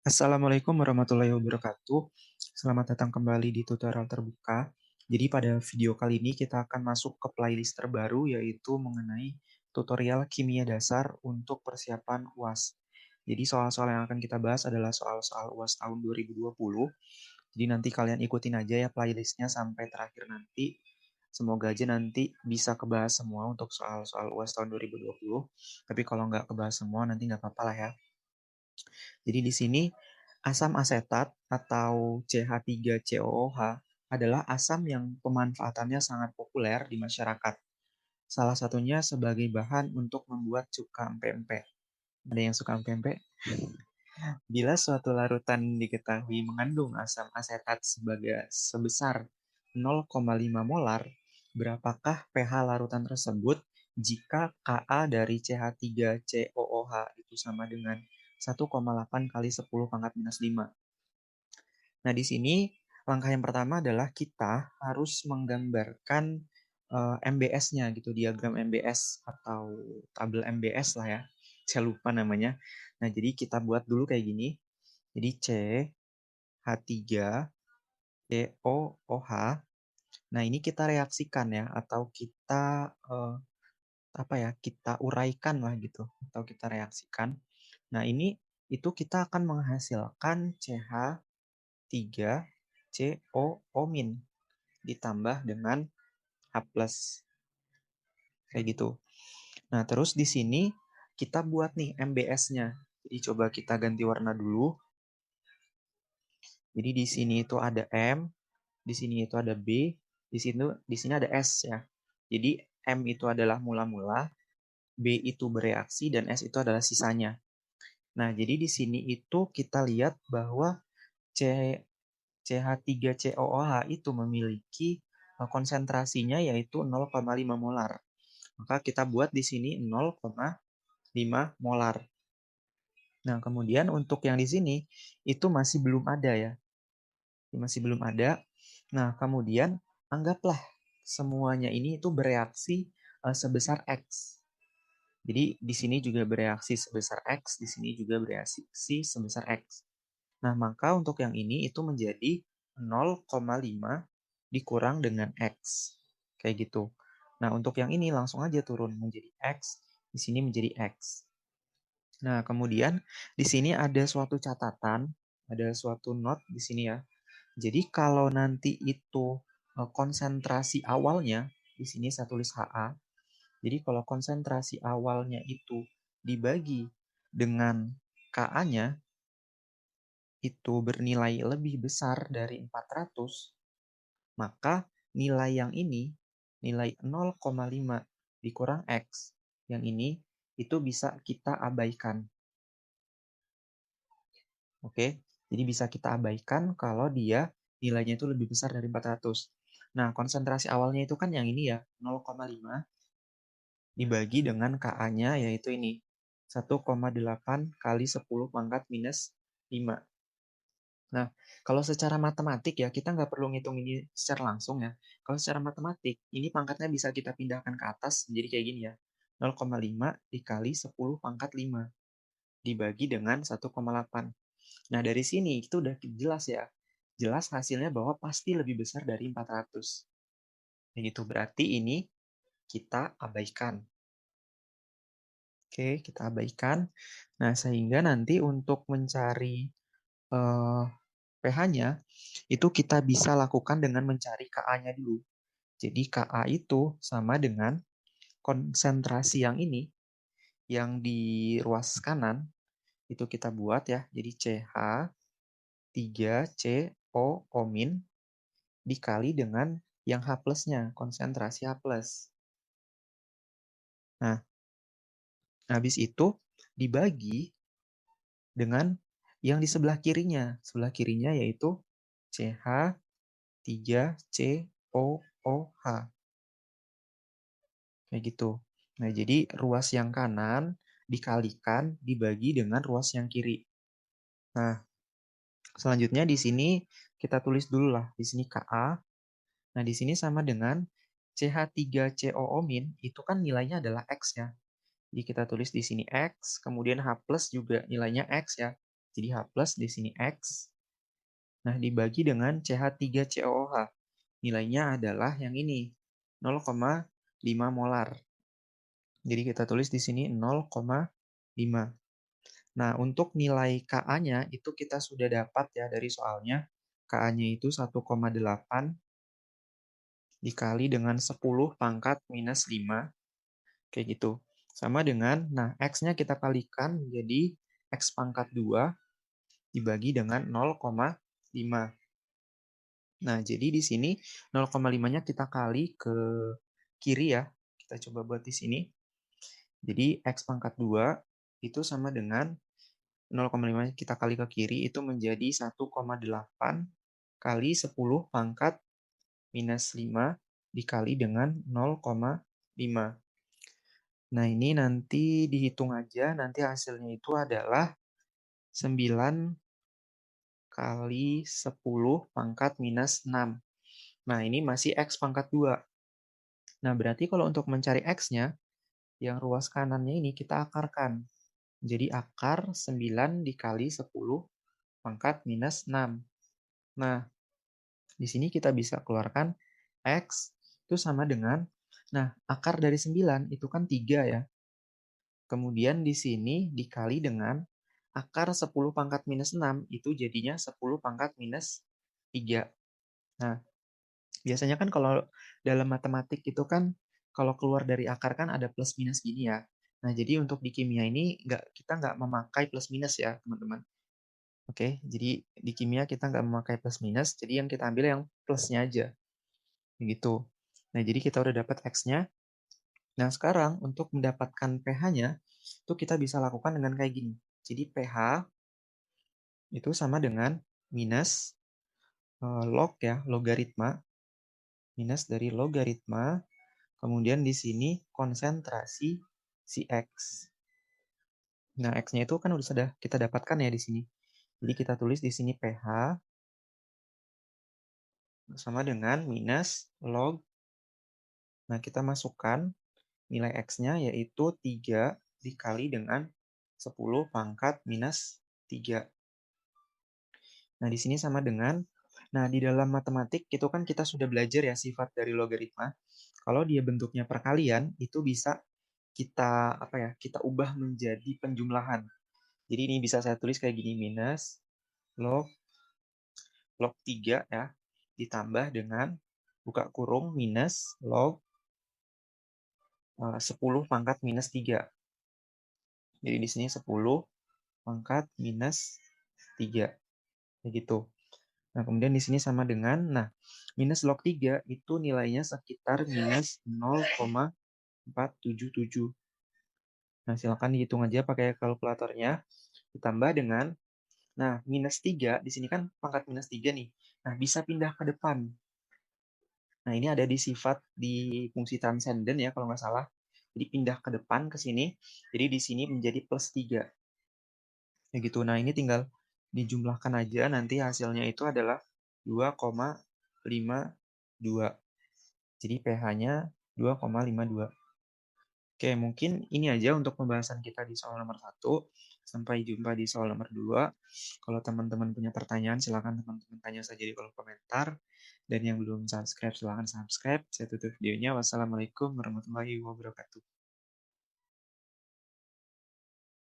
Assalamualaikum warahmatullahi wabarakatuh. Selamat datang kembali di tutorial terbuka. Jadi pada video kali ini kita akan masuk ke playlist terbaru yaitu mengenai tutorial kimia dasar untuk persiapan UAS. Jadi soal-soal yang akan kita bahas adalah soal-soal UAS tahun 2020. Jadi nanti kalian ikutin aja ya playlistnya sampai terakhir nanti. Semoga aja nanti bisa kebahas semua untuk soal-soal UAS tahun 2020. Tapi kalau nggak kebahas semua nanti nggak apa-apa lah ya. Jadi di sini asam asetat atau CH3COOH adalah asam yang pemanfaatannya sangat populer di masyarakat. Salah satunya sebagai bahan untuk membuat cuka empek-empek. Ada yang suka empek-empek? Bila suatu larutan diketahui mengandung asam asetat sebesar 0,5 molar, berapakah pH larutan tersebut jika Ka dari CH3COOH itu sama dengan 1,8 kali 10 pangkat minus 5? Nah, di sini langkah yang pertama adalah kita harus menggambarkan MBS-nya gitu, diagram MBS atau tabel MBS lah ya. Saya lupa namanya. Nah, jadi kita buat dulu kayak gini. Jadi C H3 COOH. Nah, ini kita reaksikan ya atau kita kita uraikan lah gitu atau kita reaksikan. Nah, ini itu kita akan menghasilkan CH3COO- ditambah dengan H+. Kayak gitu. Nah, terus di sini kita buat nih MBS-nya. Jadi coba kita ganti warna dulu. Jadi di sini itu ada M, di sini itu ada B, di sini ada S ya. Jadi M itu adalah mula-mula, B itu bereaksi dan S itu adalah sisanya. Nah, jadi di sini itu kita lihat bahwa CH3COOH itu memiliki konsentrasinya yaitu 0,5 molar. Maka kita buat di sini 0,5 molar. Nah, kemudian untuk yang di sini itu masih belum ada ya. Masih belum ada. Nah, kemudian anggaplah semuanya ini itu bereaksi sebesar X. Jadi di sini juga bereaksi sebesar X, di sini juga bereaksi sebesar X. Nah, maka untuk yang ini itu menjadi 0,5 dikurang dengan X. Kayak gitu. Nah, untuk yang ini langsung aja turun menjadi X, di sini menjadi X. Nah, kemudian di sini ada suatu catatan, ada suatu note di sini ya. Jadi kalau nanti itu konsentrasi awalnya, di sini saya tulis HA. Jadi kalau konsentrasi awalnya itu dibagi dengan Ka-nya, itu bernilai lebih besar dari 400, maka nilai yang ini, nilai 0,5 dikurang X, yang ini itu bisa kita abaikan. Oke, jadi bisa kita abaikan kalau dia nilainya itu lebih besar dari 400. Nah, konsentrasi awalnya itu kan yang ini ya, 0,5 dibagi dengan Ka-nya yaitu ini, 1,8 kali 10 pangkat minus 5. Nah, kalau secara matematik ya, kita nggak perlu ngitung ini secara langsung ya. Kalau secara matematik, ini pangkatnya bisa kita pindahkan ke atas, jadi kayak gini ya. 0,5 dikali 10 pangkat 5 dibagi dengan 1,8. Nah, dari sini itu udah jelas ya. Jelas hasilnya bahwa pasti lebih besar dari 400. Begitu berarti ini kita abaikan. Oke, kita abaikan. Nah, sehingga nanti untuk mencari pH-nya, itu kita bisa lakukan dengan mencari Ka-nya dulu. Jadi Ka itu sama dengan konsentrasi yang ini, yang di ruas kanan, itu kita buat ya. Jadi CH3COO- dikali dengan yang H+-nya, konsentrasi H+. Nah, habis itu dibagi dengan yang di sebelah kirinya. Sebelah kirinya yaitu CH3COOH. Kayak gitu. Nah, jadi ruas yang kanan dikalikan dibagi dengan ruas yang kiri. Nah, selanjutnya di sini kita tulis dulu lah. Di sini Ka. Nah, di sini sama dengan CH3COO- itu kan nilainya adalah X ya. Jadi kita tulis di sini X, kemudian H+ juga nilainya X ya. Jadi H plus di sini X. Nah, dibagi dengan CH3COOH. Nilainya adalah yang ini, 0,5 molar. Jadi kita tulis di sini 0,5. Nah, untuk nilai Ka-nya itu kita sudah dapat ya dari soalnya. Ka-nya itu 1,8 dikali dengan 10 pangkat minus 5. Kayak gitu. Sama dengan, nah X-nya kita kalikan jadi X pangkat 2 dibagi dengan 0,5. Nah, jadi di sini 0,5-nya kita kali ke kiri ya. Kita coba buat di sini. Jadi X pangkat 2 itu sama dengan 0,5 kita kali ke kiri itu menjadi 1,8 kali 10 pangkat minus 5 dikali dengan 0,5. Nah, ini nanti dihitung aja, nanti hasilnya itu adalah 9 kali 10 pangkat minus 6. Nah, ini masih X pangkat 2. Nah, berarti kalau untuk mencari X-nya, yang ruas kanannya ini kita akarkan. Jadi akar 9 dikali 10 pangkat minus 6. Nah, di sini kita bisa keluarkan X itu sama dengan, nah akar dari 9 itu kan 3 ya. Kemudian di sini dikali dengan akar 10 pangkat minus 6 itu jadinya 10 pangkat minus 3. Nah, biasanya kan kalau dalam matematik itu kan kalau keluar dari akar kan ada plus minus gini ya. Nah, jadi untuk di kimia ini kita nggak memakai plus minus ya, teman-teman. Oke, jadi di kimia kita nggak memakai plus minus, jadi yang kita ambil yang plusnya aja. Begitu. Nah, jadi kita udah dapat X-nya. Nah, sekarang untuk mendapatkan pH-nya, itu kita bisa lakukan dengan kayak gini. Jadi pH itu sama dengan minus log ya, logaritma. Minus dari logaritma. Kemudian di sini konsentrasi si X. Nah, X-nya itu kan sudah kita dapatkan ya di sini. Jadi kita tulis di sini pH sama dengan minus log. Nah, kita masukkan nilai X-nya yaitu 3 dikali dengan 10 pangkat minus 3. Nah, di sini sama dengan, nah di dalam matematik itu kan kita sudah belajar ya sifat dari logaritma. Kalau dia bentuknya perkalian, itu bisa kita kita ubah menjadi penjumlahan. Jadi ini bisa saya tulis kayak gini, minus log 3 ya, ditambah dengan buka kurung minus log 10 pangkat minus 3. Jadi di sini 10 pangkat minus 3. Begitu. Nah, kemudian di sini sama dengan, nah, minus log 3 itu nilainya sekitar minus 0,477. Nah, silakan dihitung aja pakai kalkulatornya. Ditambah dengan, nah, minus 3, di sini kan pangkat minus 3 nih. Nah, bisa pindah ke depan. Nah, ini ada di sifat di fungsi transenden ya, kalau nggak salah. Jadi pindah ke depan ke sini. Jadi di sini menjadi plus 3. Ya gitu. Nah, ini tinggal dijumlahkan aja. Nanti hasilnya itu adalah 2,52. Jadi pH-nya 2,52. Oke, mungkin ini aja untuk pembahasan kita di soal nomor 1. Sampai jumpa di soal nomor 2. Kalau teman-teman punya pertanyaan, silakan teman-teman tanya saja di kolom komentar. Dan yang belum subscribe, silakan subscribe. Saya tutup videonya. Wassalamualaikum warahmatullahi wabarakatuh.